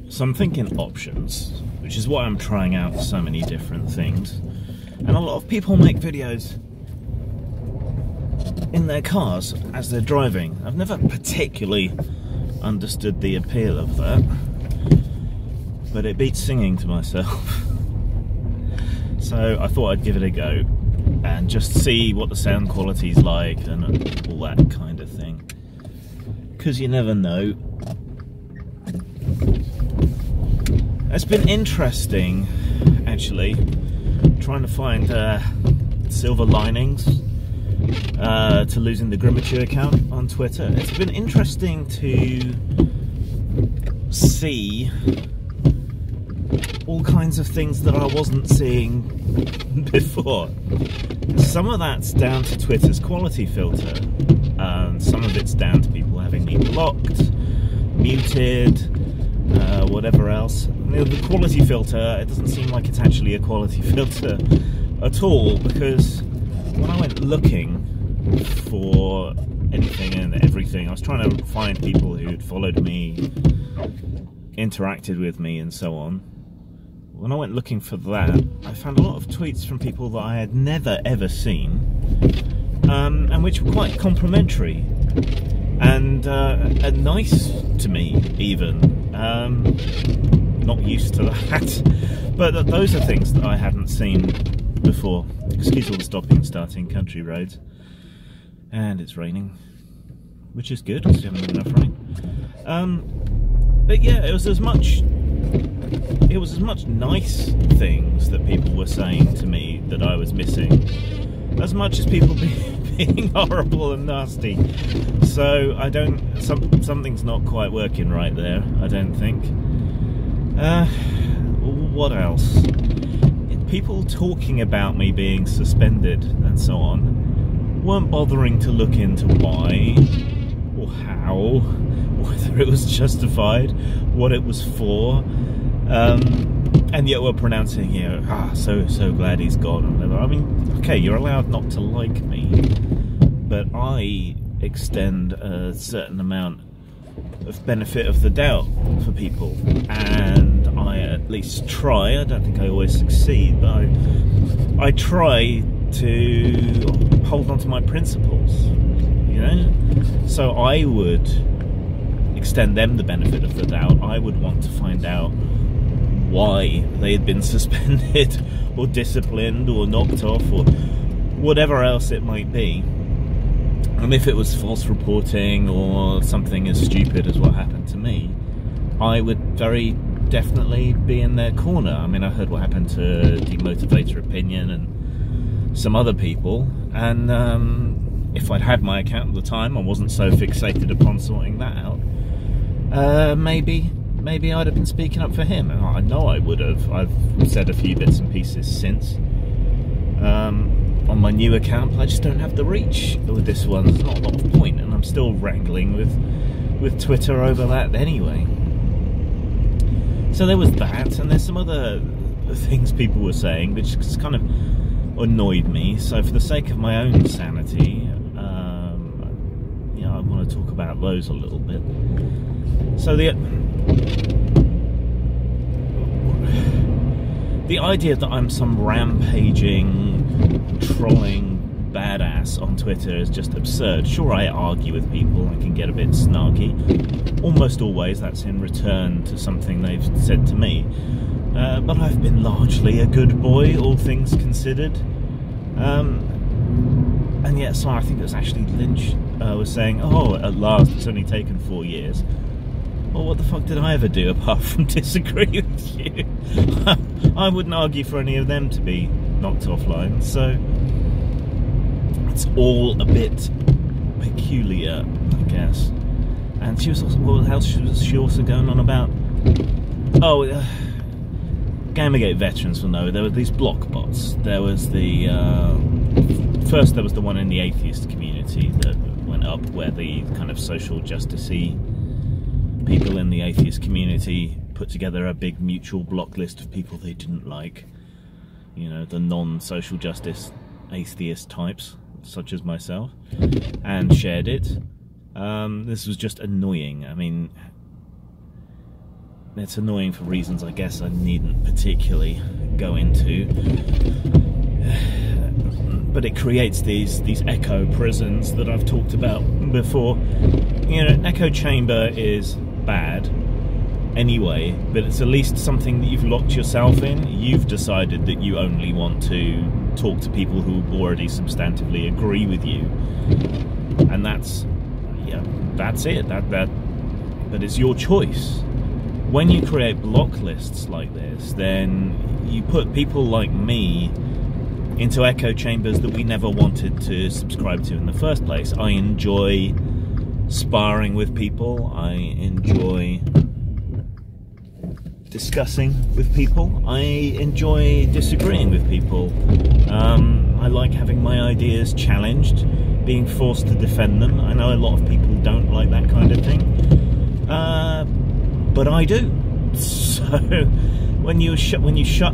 So I'm thinking options, which is why I'm trying out so many different things. And a lot of people make videos in their cars as they're driving. I've never particularly understood the appeal of that, but it beats singing to myself. So I thought I'd give it a go and just see what the sound quality's like and all that kind of thing. Because you never know. It's been interesting, actually, trying to find silver linings to losing the Grimature account on Twitter. It's been interesting to see all kinds of things that I wasn't seeing before. Some of that's down to Twitter's quality filter, and some of it's down to people having me blocked, muted, whatever else. The quality filter, it doesn't seem like it's actually a quality filter at all, because when I went looking for anything and everything, I was trying to find people who'd followed me, interacted with me and so on. When I went looking for that, I found a lot of tweets from people that I had never ever seen, and which were quite complimentary and nice to me even. Not used to that, but those are things that I hadn't seen before. Excuse all the stopping and starting country roads. And it's raining, which is good because we haven't had enough rain. But yeah, it was as much nice things that people were saying to me that I was missing, as much as people being horrible and nasty. So I don't. Something's not quite working right there, I don't think. What else? People talking about me being suspended and so on weren't bothering to look into why or how, whether it was justified, what it was for, and yet we're pronouncing, you know, so glad he's gone. I mean, okay, you're allowed not to like me, but I extend a certain amount of benefit of the doubt for people, and I at least try. I don't think I always succeed, but I try to hold on to my principles, you know? So I would extend them the benefit of the doubt. I would want to find out why they had been suspended or disciplined or knocked off or whatever else it might be. And if it was false reporting or something as stupid as what happened to me, I would very definitely be in their corner. I mean, I heard what happened to Demotivator Opinion and some other people, and if I'd had my account at the time, I wasn't so fixated upon sorting that out, maybe I'd have been speaking up for him. And I know I would have. I've said a few bits and pieces since. On my new account, but I just don't have the reach with this one. There's not a lot of point, and I'm still wrangling with Twitter over that anyway. So there was that, and there's some other things people were saying which just kind of annoyed me. So for the sake of my own sanity, you know, I want to talk about those a little bit. So the idea that I'm some rampaging, trolling badass on Twitter is just absurd. Sure, I argue with people and can get a bit snarky. Almost always that's in return to something they've said to me. But I've been largely a good boy, all things considered. And yet, so I think it was actually Lynch was saying, oh, at last, it's only taken 4 years. Well, what the fuck did I ever do apart from disagree with you? I wouldn't argue for any of them to be knocked offline, so it's all a bit peculiar, I guess. And she was also, what else was she also going on about? Oh, Gamergate veterans will know there were these block bots. There was the first, there was the one in the atheist community that went up, where the kind of social justice-y people in the atheist community put together a big mutual block list of people they didn't like. You know, the non-social justice atheist types, such as myself, and shared it. This was just annoying. I mean, it's annoying for reasons I guess I needn't particularly go into. But it creates these echo prisons that I've talked about before. You know, an echo chamber is bad anyway, but it's at least something that you've locked yourself in. You've decided that you only want to talk to people who already substantively agree with you, and that's it. But it's your choice. When you create block lists like this, then you put people like me into echo chambers that we never wanted to subscribe to in the first place. I enjoy sparring with people. I enjoy discussing with people. I enjoy disagreeing with people. I like having my ideas challenged, being forced to defend them. I know a lot of people don't like that kind of thing, but I do. So when you shut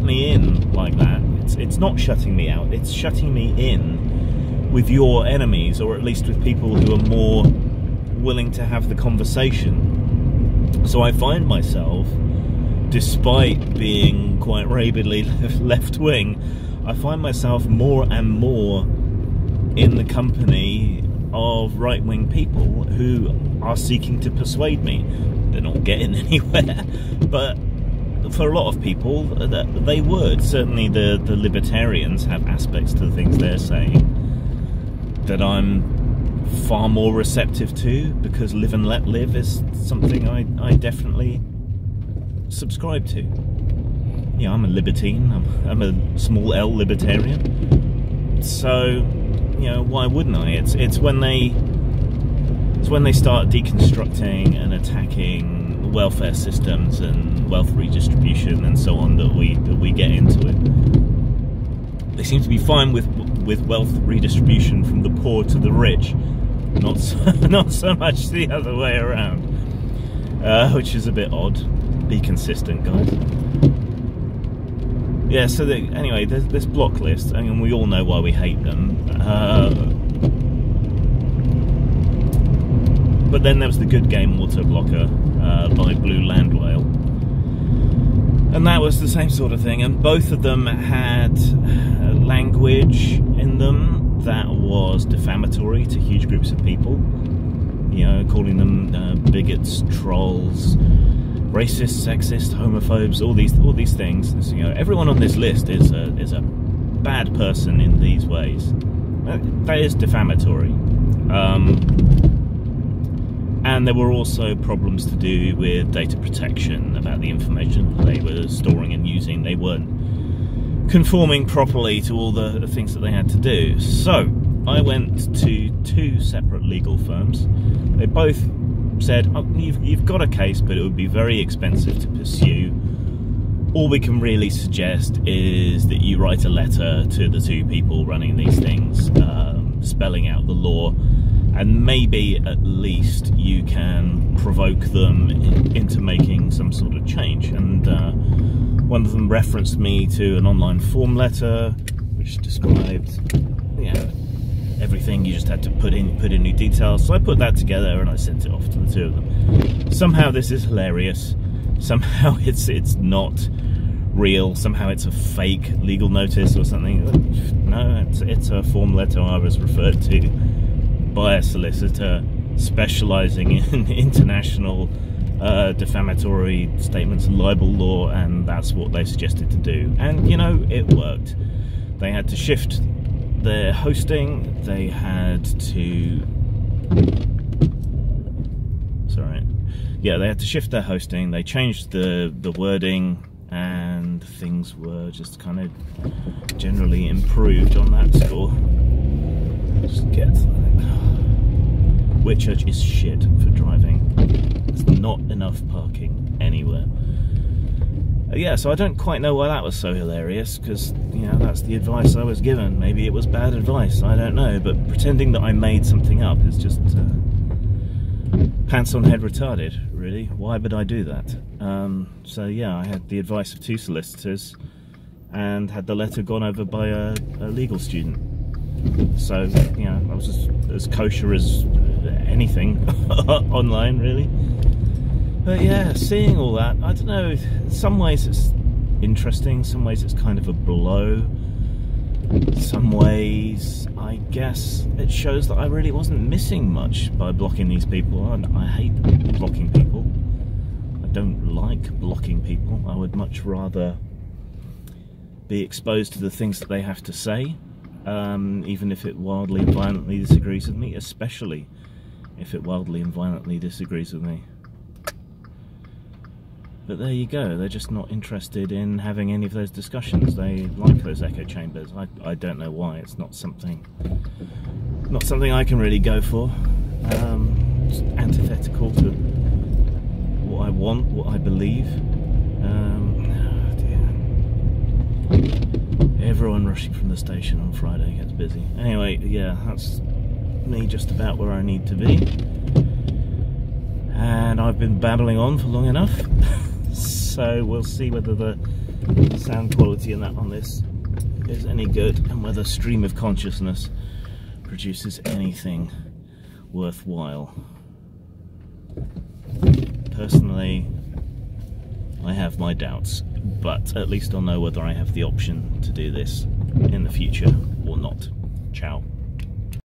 me in like that, it's not shutting me out, it's shutting me in with your enemies, or at least with people who are more willing to have the conversation. So I find myself, despite being quite rabidly left-wing, I find myself more and more in the company of right-wing people who are seeking to persuade me. They're not getting anywhere, but for a lot of people, they would. Certainly the libertarians have aspects to the things they're saying that I'm far more receptive to, because live and let live is something I definitely subscribe to. Yeah, I'm a libertine, I'm a small L libertarian. So, you know, why wouldn't I? It's when they start deconstructing and attacking welfare systems and wealth redistribution and so on that we get into it. They seem to be fine with wealth redistribution from the poor to the rich, not so much the other way around, which is a bit odd. Be consistent, guys. Yeah. So anyway, there's this block list, and we all know why we hate them. But then there was the good game Water Blocker by Blue Land Whale, and that was the same sort of thing. And both of them had language in them that was defamatory to huge groups of people. You know, calling them bigots, trolls, racist, sexist, homophobes, all these things. So, you know, everyone on this list is a bad person in these ways. That is defamatory. And there were also problems to do with data protection about the information they were storing and using. They weren't conforming properly to all the things that they had to do. So I went to two separate legal firms. They both said, oh, you've got a case, but it would be very expensive to pursue. All we can really suggest is that you write a letter to the two people running these things, spelling out the law, and maybe at least you can provoke them into making some sort of change. And one of them referenced me to an online form letter which described, you know, everything. You just had to put in new details. So I put that together and I sent it off to the two of them. Somehow this is hilarious. Somehow it's not real. Somehow it's a fake legal notice or something. No, it's a form letter I was referred to by a solicitor specialising in international defamatory statements, libel law, and that's what they suggested to do. And, you know, it worked. They had to shift their hosting, they had to... Sorry. Yeah, they had to shift their hosting, they changed the wording, and things were just kind of generally improved on that score. Just get... Whitchurch is shit for driving. There's not enough parking anywhere. Yeah, so I don't quite know why that was so hilarious, because, you know, that's the advice I was given. Maybe it was bad advice, I don't know, but pretending that I made something up is just pants on head retarded, really. Why would I do that? So yeah, I had the advice of two solicitors and had the letter gone over by a legal student. So, you know, I was just as kosher as anything online, really. But yeah, seeing all that, I don't know, in some ways it's interesting, some ways it's kind of a blow. Some ways, I guess, it shows that I really wasn't missing much by blocking these people. I hate blocking people. I don't like blocking people. I would much rather be exposed to the things that they have to say, even if it wildly and violently disagrees with me, especially if it wildly and violently disagrees with me. But there you go, they're just not interested in having any of those discussions. They like those echo chambers. I don't know why. It's not something I can really go for. It's antithetical to what I want, what I believe. Oh dear. Everyone rushing from the station on Friday gets busy. Anyway, yeah, that's me just about where I need to be. And I've been babbling on for long enough. So we'll see whether the sound quality in that on this is any good and whether stream of consciousness produces anything worthwhile. Personally, I have my doubts, but at least I'll know whether I have the option to do this in the future or not. Ciao.